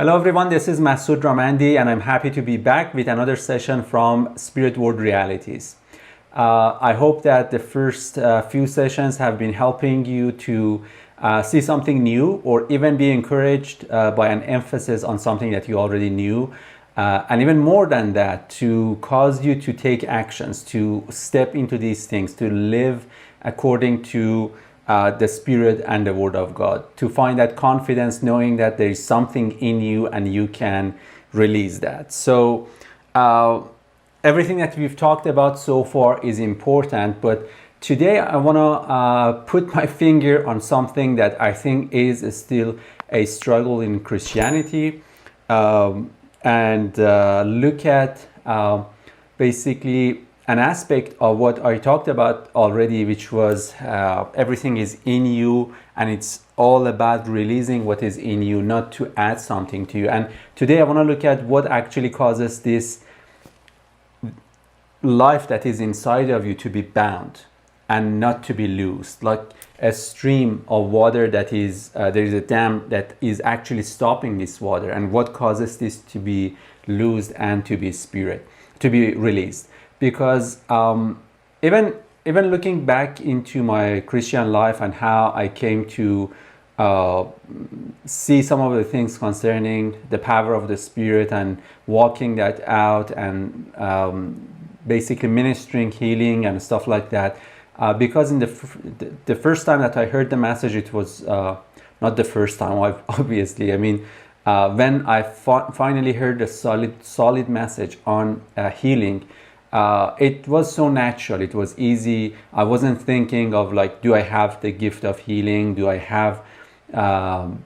Hello everyone, this is Masood Ramandi and I'm happy to be back with another session from Spirit World Realities. I hope that the first few sessions have been helping you to see something new or even be encouraged by an emphasis on something that you already knew. And even more than that, to cause you to take actions, to step into these things, to live according to the Spirit and the Word of God, to find that confidence knowing that there is something in you and you can release that. So everything that we've talked about so far is important, but today I want to put my finger on something that I think is still a struggle in Christianity, and look at basically an aspect of what I talked about already, which was everything is in you and it's all about releasing what is in you, not to add something to you. And today I want to look at what actually causes this life that is inside of you to be bound and not to be loosed, like a stream of water that is, there is a dam that is actually stopping this water, and what causes this to be loosed and to be released. Because even looking back into my Christian life and how I came to see some of the things concerning the power of the Spirit and walking that out and basically ministering healing and stuff like that. Because in the first time that I heard the message, it was not the first time, obviously. I mean, when I finally heard a solid message on healing, it was so natural, it was easy. I wasn't thinking of like, do I have the gift of healing? Do I have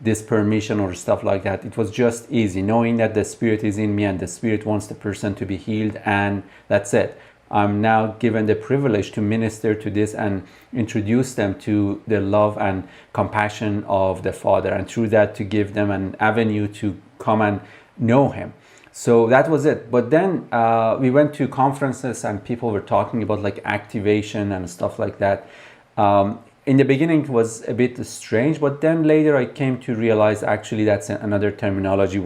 this permission or stuff like that? It was just easy, knowing that the Spirit is in me and the Spirit wants the person to be healed, and that's it. I'm now given the privilege to minister to this and introduce them to the love and compassion of the Father, and through that to give them an avenue to come and know Him. So that was it. But then we went to conferences and people were talking about like activation and stuff like that. In the beginning it was a bit strange, but then later I came to realize actually that's another terminology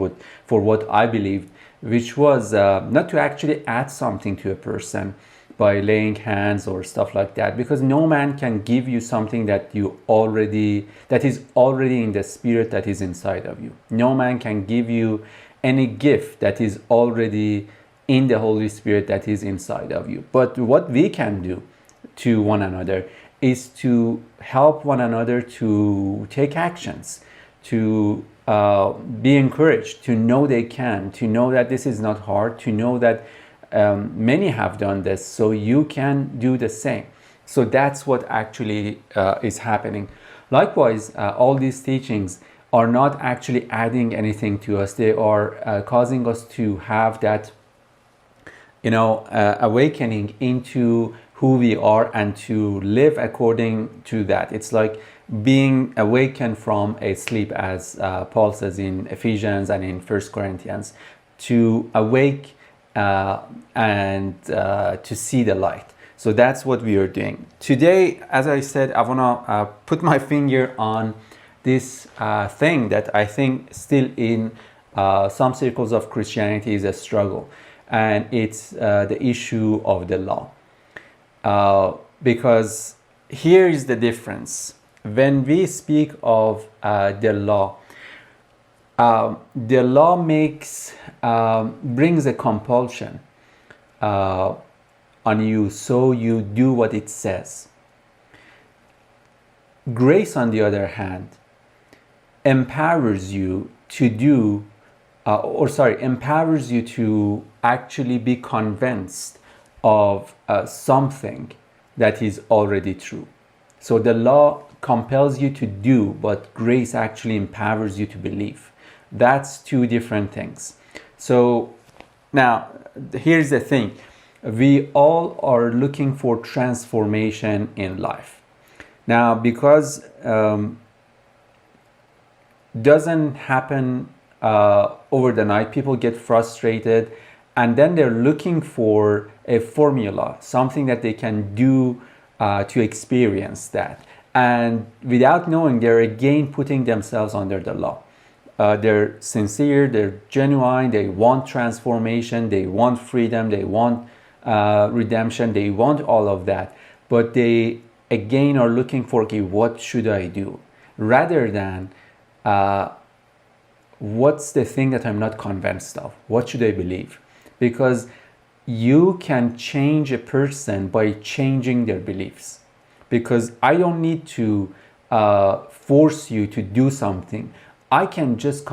for what I believed, which was not to actually add something to a person by laying hands or stuff like that, because no man can give you something that is already in the Spirit that is inside of you. No man can give you any gift that is already in the Holy Spirit that is inside of you. But what we can do to one another is to help one another to take actions, to be encouraged, to know they can, to know that this is not hard, to know that many have done this, so you can do the same. So that's what actually is happening. Likewise, all these teachings are not actually adding anything to us. They are causing us to have that, awakening into who we are and to live according to that. It's like being awakened from a sleep, as Paul says in Ephesians and in 1 Corinthians, to awake and to see the light. So that's what we are doing. Today, as I said, I want to put my finger on this thing that I think still in some circles of Christianity is a struggle, and it's the issue of the law. Because here is the difference. When we speak of the law brings a compulsion on you, so you do what it says. Grace, on the other hand, empowers you to empowers you to actually be convinced of something that is already true. So the law compels you to do, but grace actually empowers you to believe. That's two different things. So now here's the thing. We all are looking for transformation in life. Now, because doesn't happen over the night, people get frustrated and then they're looking for a formula, something that they can do to experience that. And without knowing, they're again putting themselves under the law. they're sincere, they're genuine, they want transformation, they want freedom, they want redemption, they want all of that, but they again are looking for, okay, what should I do, rather than what's the thing that I'm not convinced of, what should I believe? Because you can change a person by changing their beliefs, because I don't need to force you to do something. I can just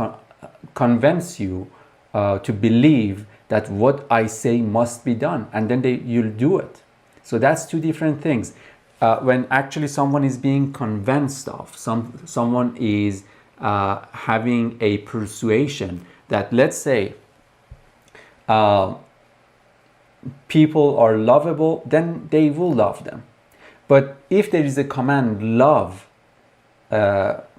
convince you to believe that what I say must be done, and then you'll do it. So that's two different things. When actually someone is being convinced of, someone is having a persuasion that, let's say, people are lovable, then they will love them. But if there is a command, love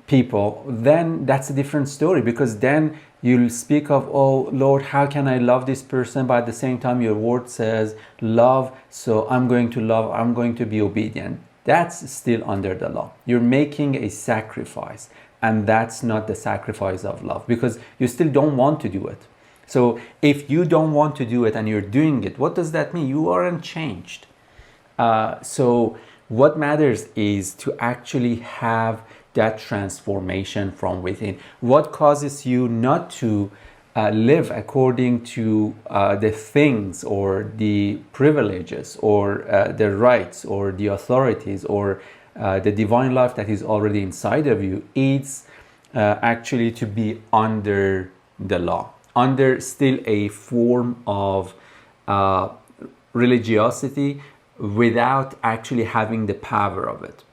people, then that's a different story, because then you'll speak of, oh Lord, how can I love this person? But at the same time, your word says love, so I'm going to love, I'm going to be obedient. That's still under the law. You're making a sacrifice, and that's not the sacrifice of love, because you still don't want to do it. So if you don't want to do it and you're doing it, what does that mean? You aren't changed. So what matters is to actually have that transformation from within. What causes you not to live according to the things or the privileges or the rights or the authorities or the divine life that is already inside of you? It's actually to be under the law, under still a form of religiosity, without actually having the power of it.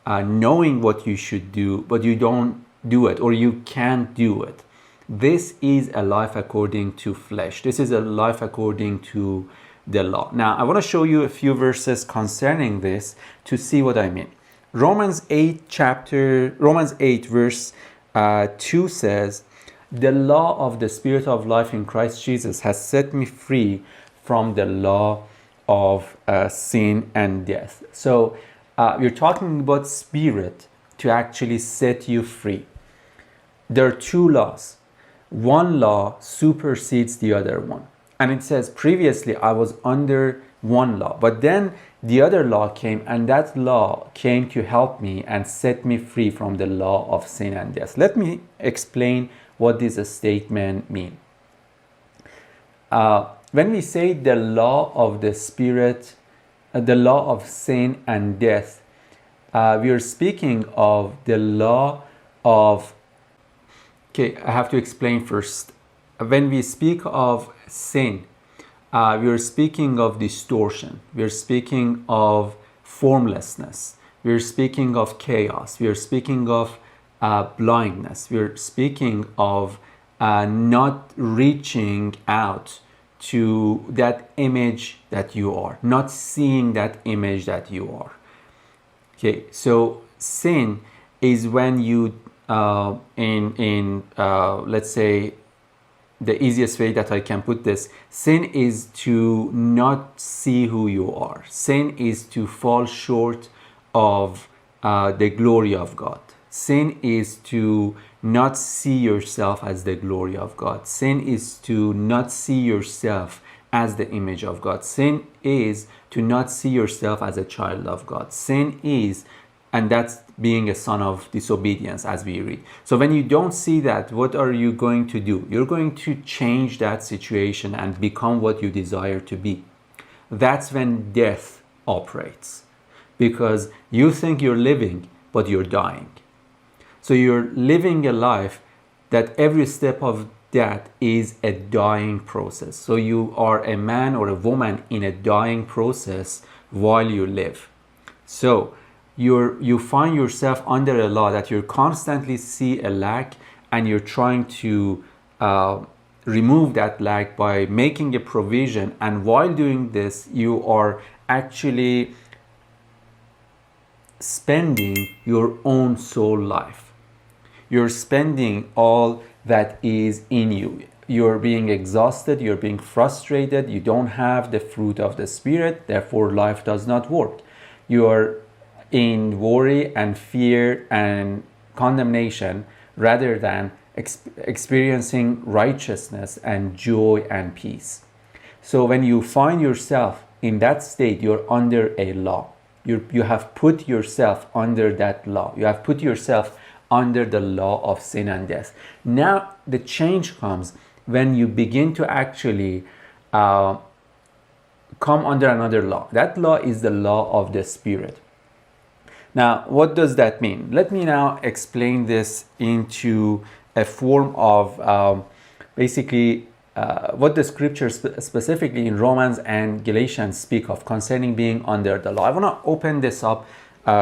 Knowing what you should do, but you don't do it, or you can't do it. This is a life according to flesh. This is a life according to the law. Now, I want to show you a few verses concerning this to see what I mean. Romans 8 verse 2 says, "The law of the Spirit of life in Christ Jesus has set me free from the law of sin and death." So you're talking about spirit to actually set you free. There are two laws. One law supersedes the other one. And it says, previously I was under one law, but then the other law came, and that law came to help me and set me free from the law of sin and death. Let me explain what this statement means. When we say the law of the Spirit, the law of sin and death, we are speaking of the law of... Okay, I have to explain first. When we speak of sin, we are speaking of distortion. We are speaking of formlessness. We are speaking of chaos. We are speaking of blindness. We are speaking of not reaching out to that image that you are, not seeing that image that you are. Okay, so sin is when you, let's say, the easiest way that I can put this, sin is to not see who you are. Sin is to fall short of the glory of God. Sin is to not see yourself as the glory of God. Sin is to not see yourself as the image of God. Sin is to not see yourself as a child of God. Sin is, and that's being a son of disobedience, as we read. So when you don't see that, what are you going to do? You're going to change that situation and become what you desire to be. That's when death operates, because you think you're living, but you're dying. So you're living a life that every step of that is a dying process. So you are a man or a woman in a dying process while you live. So you find yourself under a law that you constantly see a lack, and you're trying to remove that lack by making a provision. And while doing this, you are actually spending your own soul life. You're spending all that is in you. You're being exhausted, you're being frustrated, you don't have the fruit of the Spirit, therefore life does not work. You're in worry and fear and condemnation rather than experiencing righteousness and joy and peace. So when you find yourself in that state, you're under a law. You have put yourself under that law. You have put yourself under the law of sin and death. Now the change comes when you begin to actually come under another law. That law is the law of the Spirit. Now, what does that mean? Let me now explain this into a form of basically what the scriptures specifically in Romans and Galatians speak of concerning being under the law. I want to open this up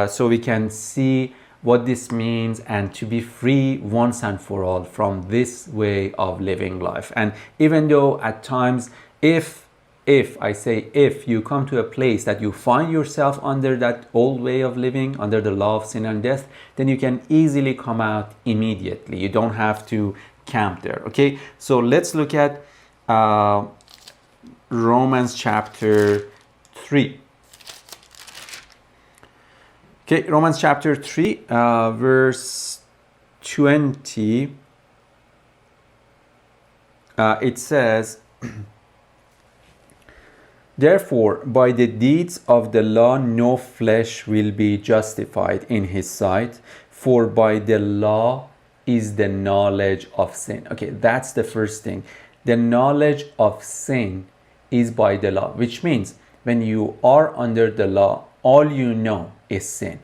so we can see what this means and to be free once and for all from this way of living life. And even though at times, if you come to a place that you find yourself under that old way of living, under the law of sin and death, then you can easily come out immediately. You don't have to camp there. Okay, so let's look at Romans chapter 3. Okay, Romans chapter 3, verse 20. It says, therefore, by the deeds of the law, no flesh will be justified in his sight, for by the law is the knowledge of sin. Okay, that's the first thing. The knowledge of sin is by the law, which means when you are under the law, all you know is sin.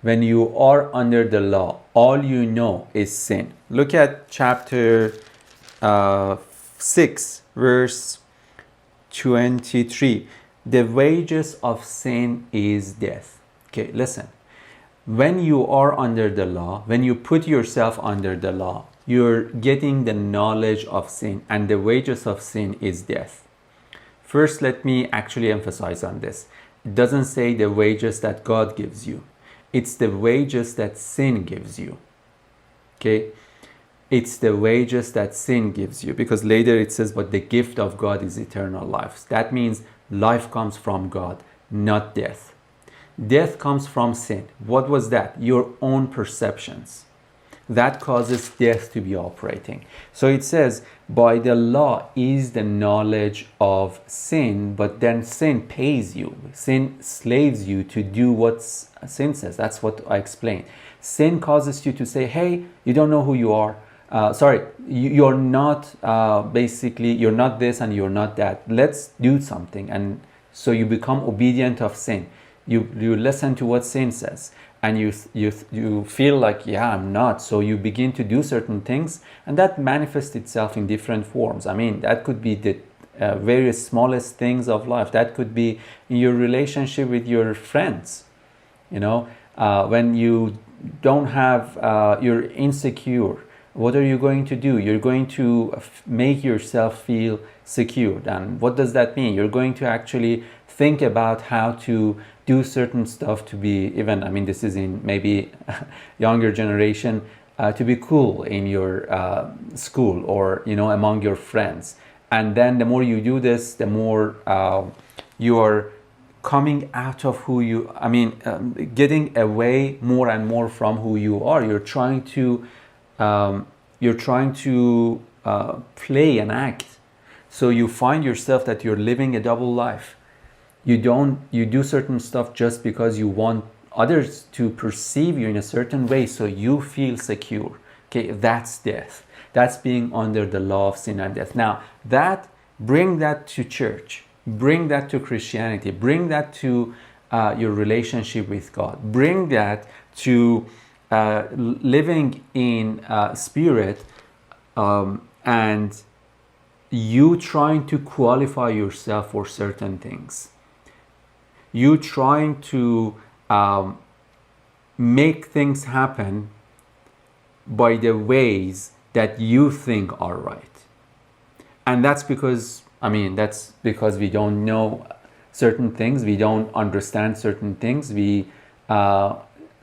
When you are under the law, all you know is sin. Look at chapter 6, verse 23. The wages of sin is death. Okay, listen. When you are under the law, when you put yourself under the law, you're getting the knowledge of sin, and the wages of sin is death. First, let me actually emphasize on this. It doesn't say the wages that God gives you. It's the wages that sin gives you. Okay? It's the wages that sin gives you, because later it says, but the gift of God is eternal life. That means life comes from God, not death. Death comes from sin. What was that? Your own perceptions. That causes death to be operating. So it says, by the law is the knowledge of sin, but then sin pays you. Sin slaves you to do what sin says. That's what I explained. Sin causes you to say, hey, you don't know who you are. You're not you're not this and you're not that. Let's do something. And so you become obedient of sin. You listen to what sin says. And you feel like, yeah, I'm not. So you begin to do certain things, and that manifests itself in different forms. I mean, that could be the various smallest things of life. That could be in your relationship with your friends. You know, when you don't have, you're insecure. What are you going to do? You're going to make yourself feel secured. And what does that mean? You're going to actually think about how to do certain stuff to be even, I mean, this is in maybe younger generation, to be cool in your school or, you know, among your friends. And then the more you do this, the more you are coming out of who you, getting away more and more from who you are. You're trying to play and act. So you find yourself that you're living a double life. You do certain stuff just because you want others to perceive you in a certain way so you feel secure. Okay, that's death. That's being under the law of sin and death. Now, bring that to church. Bring that to Christianity. Bring that to your relationship with God. Bring that to living in spirit and you trying to qualify yourself for certain things. You trying to make things happen by the ways that you think are right. And that's because we don't know certain things, we don't understand certain things, we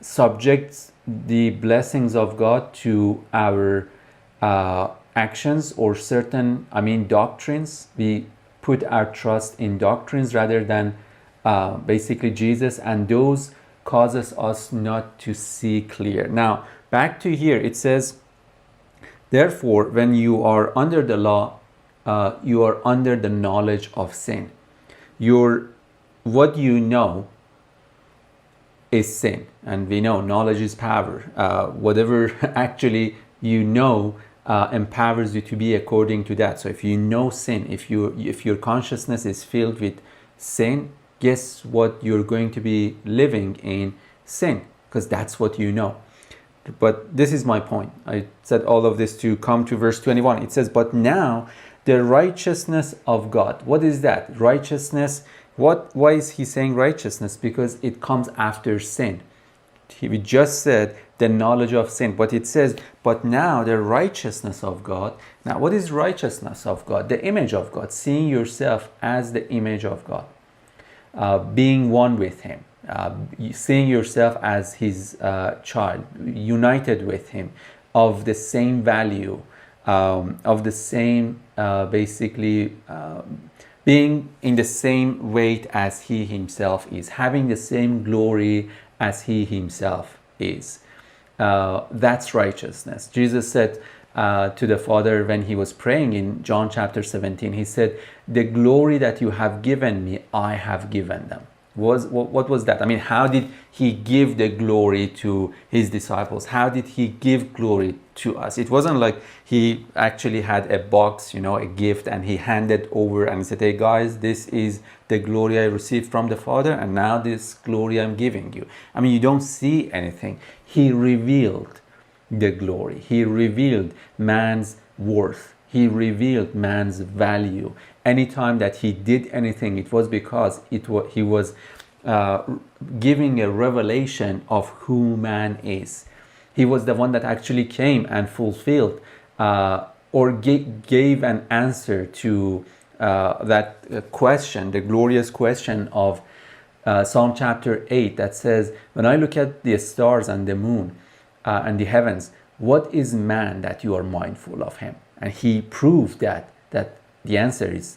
subject the blessings of God to our actions or certain, doctrines. We put our trust in doctrines rather than basically Jesus, and those causes us not to see clear. Now, back to here, it says, Therefore, when you are under the law, you are under the knowledge of sin. What you know is sin, and we know knowledge is power. Whatever actually you know empowers you to be according to that. So if you know sin, if your consciousness is filled with sin, guess what? You're going to be living in sin, because that's what you know. But this is my point. I said all of this to come to verse 21. It says, but now the righteousness of God. What is that? Righteousness. Why is he saying righteousness? Because it comes after sin. We just said the knowledge of sin, but it says, but now the righteousness of God. Now, what is righteousness of God? The image of God, seeing yourself as the image of God, being one with him, seeing yourself as his child, united with him, of the same value, of the same, being in the same weight as he himself is, having the same glory as he himself is. That's righteousness. Jesus said to the Father when he was praying in John chapter 17, he said, the glory that you have given me, I have given them. What was that? I mean, how did he give the glory to his disciples? How did he give glory to us? It wasn't like he actually had a box, a gift, and he handed over and said, hey guys, this is the glory I received from the Father, and now this glory I'm giving you. I mean, you don't see anything. He revealed the glory. He revealed man's worth. He revealed man's value. Anytime that he did anything, it was because he was giving a revelation of who man is. He was the one that actually came and fulfilled or gave an answer to that question, the glorious question of Psalm chapter 8 that says, when I look at the stars and the moon and the heavens, what is man that you are mindful of him? And he proved that the answer is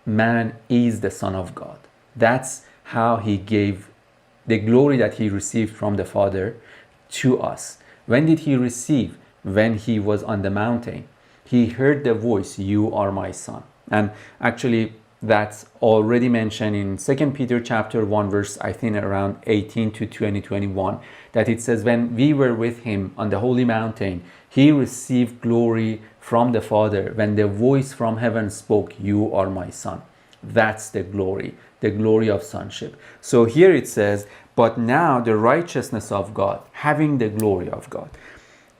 man is the Son of God. That's how he gave the glory that he received from the Father to us. When did he receive? When he was on the mountain. He heard the voice, you are my son. And actually, that's already mentioned in 2 Peter chapter 1, verse, I think around 18 to 21, that it says, when we were with him on the holy mountain, he received glory from the Father. When the voice from heaven spoke, you are my son. That's the glory of sonship. So here it says, but now the righteousness of God, having the glory of God,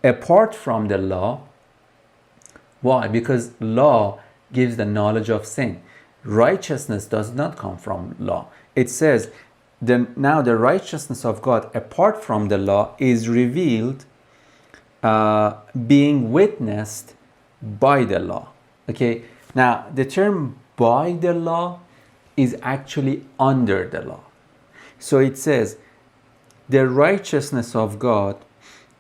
apart from the law. Why? Because law gives the knowledge of sin. Righteousness does not come from law. It says, now the righteousness of God apart from the law is revealed, being witnessed by the law. Okay, now the term by the law is actually under the law. So it says, the righteousness of God,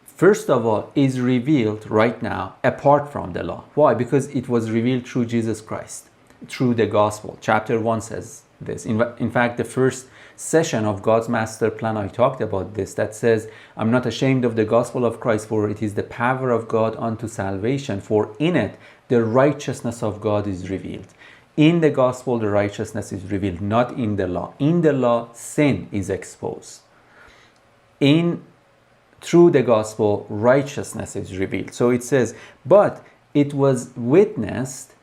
first of all, is revealed right now apart from the law. Why? Because it was revealed through Jesus Christ, through the gospel. Chapter 1 says this. In fact, the first session of God's master plan, I talked about this, that says, I'm not ashamed of the gospel of Christ, for it is the power of God unto salvation, for in it the righteousness of God is revealed. In the gospel, the righteousness is revealed, not in the law. In the law, sin is exposed. Through the gospel, righteousness is revealed. So it says, but it was witnessed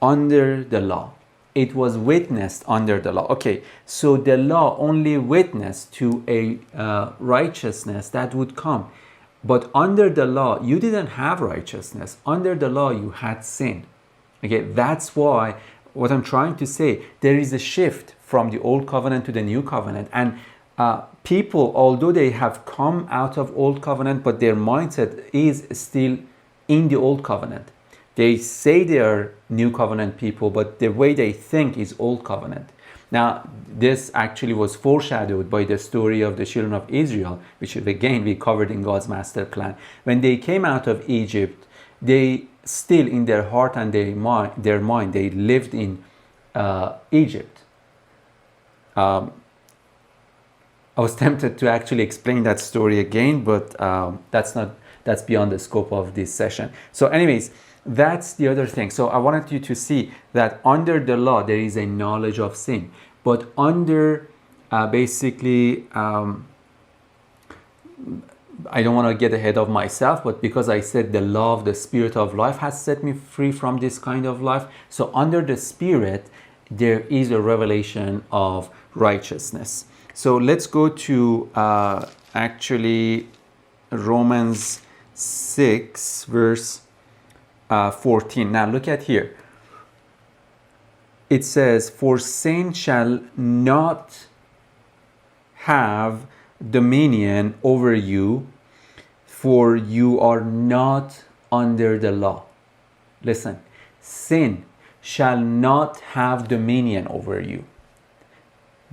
under the law. It was witnessed under the law. Okay, so the law only witnessed to a righteousness that would come. But under the law, you didn't have righteousness. Under the law, you had sin. Okay, that's why what I'm trying to say, there is a shift from the old covenant to the new covenant. And people, although they have come out of old covenant, but their mindset is still in the old covenant. They say they are new covenant people, but the way they think is old covenant. Now, this actually was foreshadowed by the story of the children of Israel, which again we covered in God's master plan. When they came out of Egypt, they still in their heart and their mind, they lived in Egypt. I was tempted to actually explain that story again, but that's not that's beyond the scope of this session. So anyways, that's the other thing. So I wanted you to see that under the law there is a knowledge of sin, but under I don't want to get ahead of myself, but because I said the law of the Spirit of life has set me free from this kind of life, so under the Spirit there is a revelation of righteousness. So let's go to actually Romans 6 verse 14. Now look at here. It says, "For sin shall not have dominion over you, for you are not under the law." Listen, sin shall not have dominion over you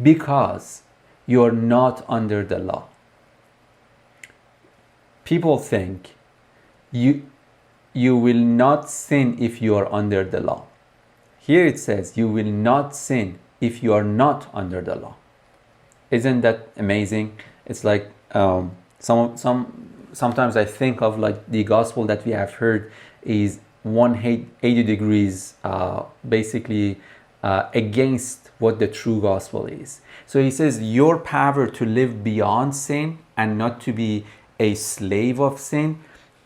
because you are not under the law. People think you will not sin if you are under the law. Here it says you will not sin if you are not under the law. Isn't that amazing? It's like sometimes I think of like the gospel that we have heard is 180 degrees basically against what the true gospel is. So he says your power to live beyond sin and not to be a slave of sin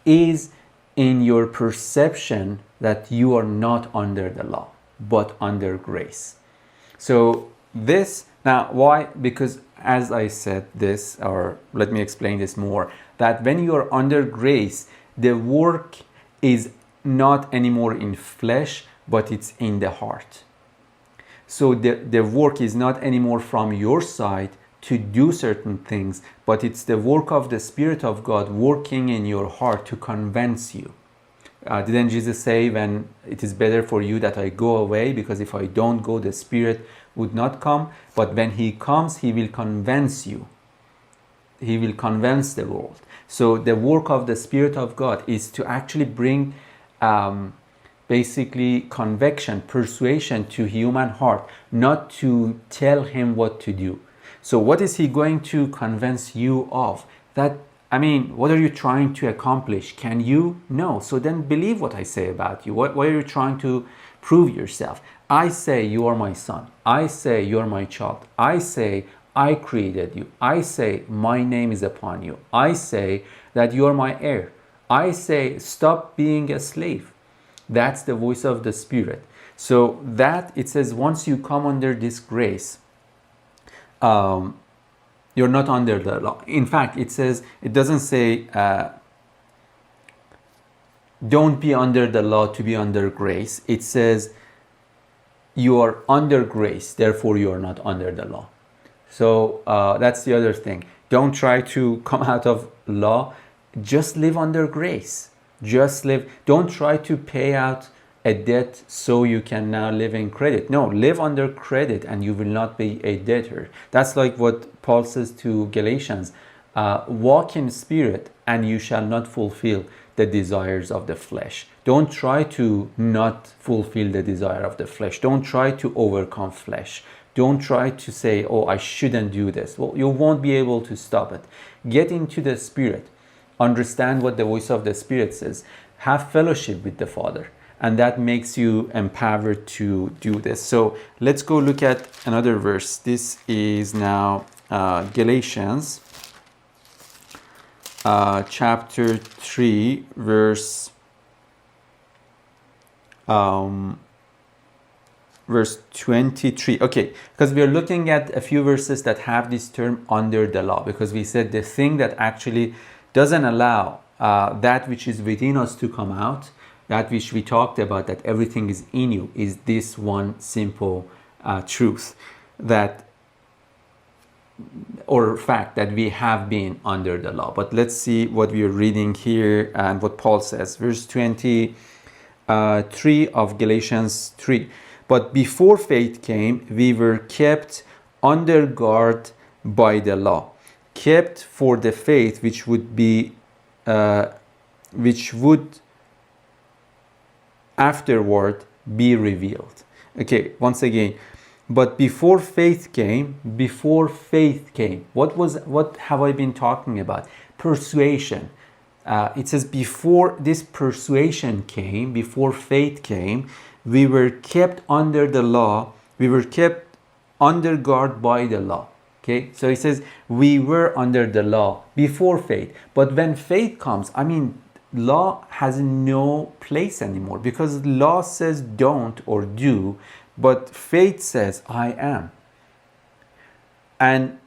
is in your perception that you are not under the law but under grace. So this, now why? Because as I said this, or let me explain this more, that when you are under grace, the work is not anymore in flesh, but it's in the heart. So the work is not anymore from your side to do certain things, but it's the work of the Spirit of God working in your heart to convince you. Didn't Jesus say, when it is better for you that I go away, because if I don't go, the Spirit would not come, but when he comes, he will convince you. He will convince the world. So the work of the Spirit of God is to actually bring basically conviction, persuasion to human heart, not to tell him what to do. So what is he going to convince you of? That, I mean, what are you trying to accomplish? Can you? No. So then believe what I say about you. What are you trying to prove yourself? I say you are my son. I say you are my child. I say I created you. I say my name is upon you. I say that you are my heir. I say stop being a slave. That's the voice of the Spirit. So that, it says, once you come under this grace, you're not under the law. In fact, it says, it doesn't say don't be under the law to be under grace. It says you are under grace, therefore you are not under the law. So that's the other thing. Don't try to come out of law. Just live under grace. Just live. Don't try to pay out a debt so you can now live in credit. No, live under credit and you will not be a debtor. That's like what Paul says to Galatians. Walk in spirit and you shall not fulfill the desires of the flesh. Don't try to not fulfill the desire of the flesh. Don't try to overcome flesh. Don't try to say, oh, I shouldn't do this. Well, you won't be able to stop it. Get into the Spirit. Understand what the voice of the Spirit says. Have fellowship with the Father. And that makes you empowered to do this. So let's go look at another verse. This is now Galatians chapter 3, verse 23. Okay, because we are looking at a few verses that have this term under the law, because we said the thing that actually doesn't allow that which is within us to come out, that which we talked about, that everything is in you, is this one simple truth, that, or fact, that we have been under the law. But let's see what we are reading here and what Paul says. Verse 23 of Galatians 3. But before faith came, we were kept under guard by the law, kept for the faith which would afterward be revealed. Okay, once again. But before faith came, what have I been talking about? Persuasion, It says, before this persuasion came, before faith came, we were kept under the law. We were kept under guard by the law. Okay, so it says we were under the law before faith. But when faith comes, I mean, law has no place anymore, because law says don't or do, but faith says I am. And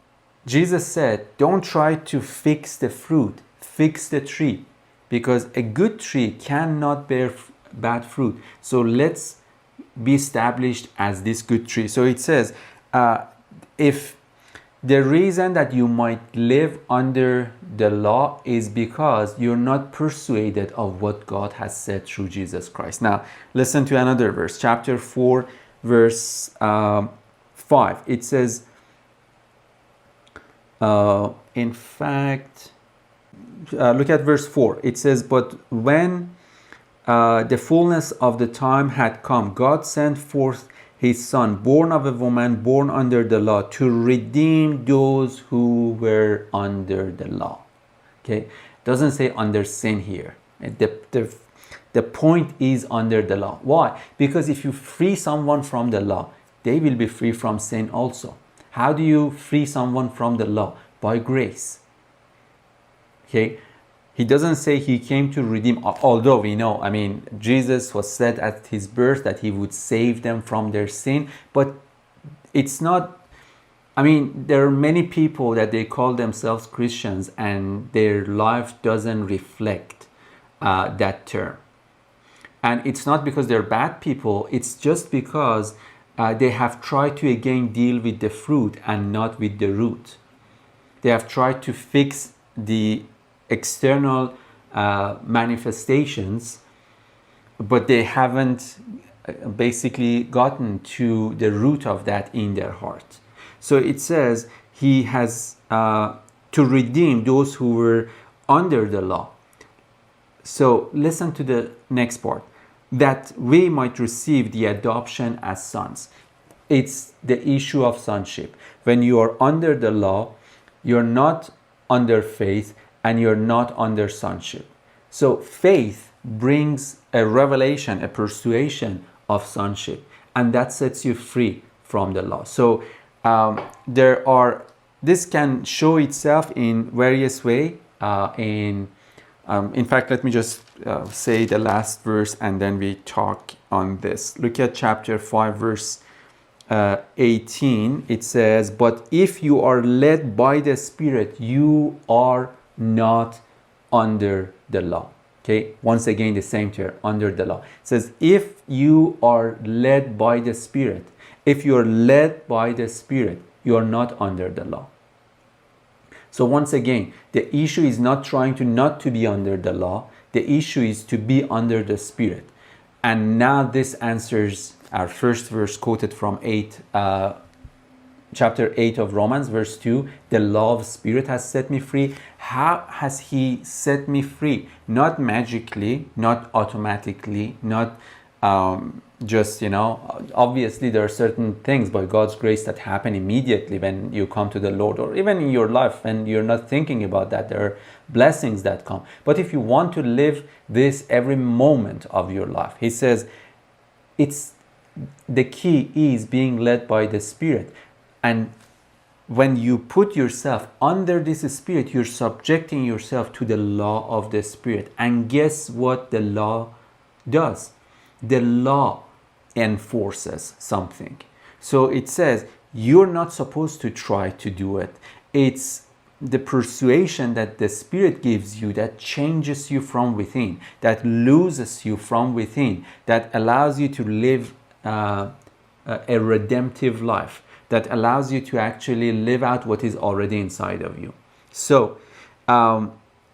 Jesus said, don't try to fix the fruit, fix the tree, because a good tree cannot bear bad fruit. So let's be established as this good tree. So it says, if the reason that you might live under the law is because you're not persuaded of what God has said through Jesus Christ. Now, listen to another verse, chapter 4, verse 5. It says, in fact, look at verse 4. It says, but when the fullness of the time had come, God sent forth his son, born of a woman, born under the law, to redeem those who were under the law. Okay, it doesn't say under sin here. The point is under the law. Why? Because if you free someone from the law, they will be free from sin also. How do you free someone from the law? By grace. Okay, he doesn't say he came to redeem, although we know, I mean, Jesus was said at his birth that he would save them from their sin, but it's not, I mean, there are many people that they call themselves Christians and their life doesn't reflect that term. And it's not because they're bad people, it's just because they have tried to again deal with the fruit and not with the root. They have tried to fix the external manifestations, but they haven't basically gotten to the root of that in their heart. So it says he has to redeem those who were under the law. So listen to the next part, that we might receive the adoption as sons. It's the issue of sonship. When you are under the law, you're not under faith, and you're not under sonship. So faith brings a revelation, a persuasion of sonship, and that sets you free from the law. So this can show itself in various ways. In fact, let me just say the last verse and then we talk on this. Look at chapter 5, verse 18. It says, but if you are led by the Spirit, you are not under the law. Okay, once again the same term, under the law. It says if you are led by the Spirit, if you are led by the Spirit, you are not under the law. So once again, the issue is not trying to not to be under the law, the issue is to be under the Spirit. And now this answers our first verse quoted from chapter 8 of Romans, verse 2, the law of Spirit has set me free. How has he set me free? Not magically, not automatically, not just, obviously there are certain things by God's grace that happen immediately when you come to the Lord, or even in your life when you're not thinking about that. There are blessings that come. But if you want to live this every moment of your life, he says, the key is being led by the Spirit. And when you put yourself under this Spirit, you're subjecting yourself to the law of the Spirit. And guess what the law does? The law enforces something. So it says, you're not supposed to try to do it. It's the persuasion that the Spirit gives you that changes you from within, that loses you from within, that allows you to live a redemptive life, that allows you to actually live out what is already inside of you. So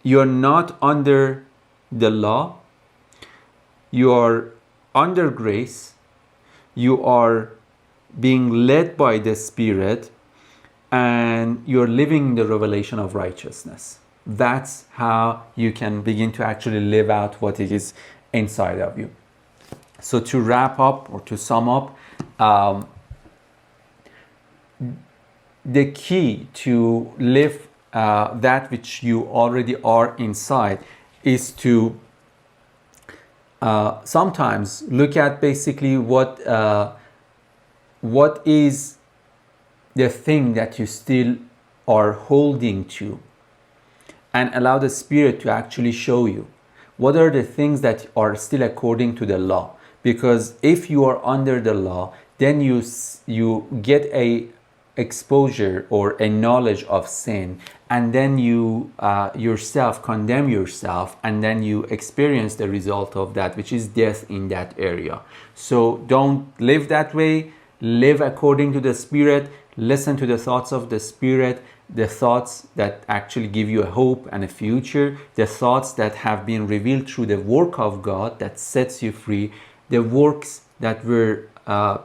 you're not under the law, you are under grace, you are being led by the Spirit, and you're living the revelation of righteousness. That's how you can begin to actually live out what it is inside of you. So to wrap up or to sum up, the key to live that which you already are inside is to sometimes look at basically what is the thing that you still are holding to, and allow the Spirit to actually show you what are the things that are still according to the law. Because if you are under the law, then you get a exposure or a knowledge of sin, and then you yourself condemn yourself, and then you experience the result of that, which is death in that area. So don't live that way. Live according to the Spirit. Listen to the thoughts of the Spirit, the thoughts that actually give you a hope and a future, the thoughts that have been revealed through the work of God that sets you free, the works that were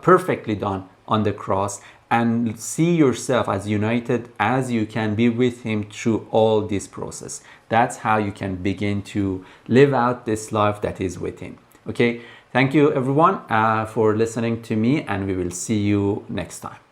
perfectly done on the cross, and see yourself as united as you can be with Him through all this process. That's how you can begin to live out this life that is with Him. Okay, thank you everyone for listening to me, and we will see you next time.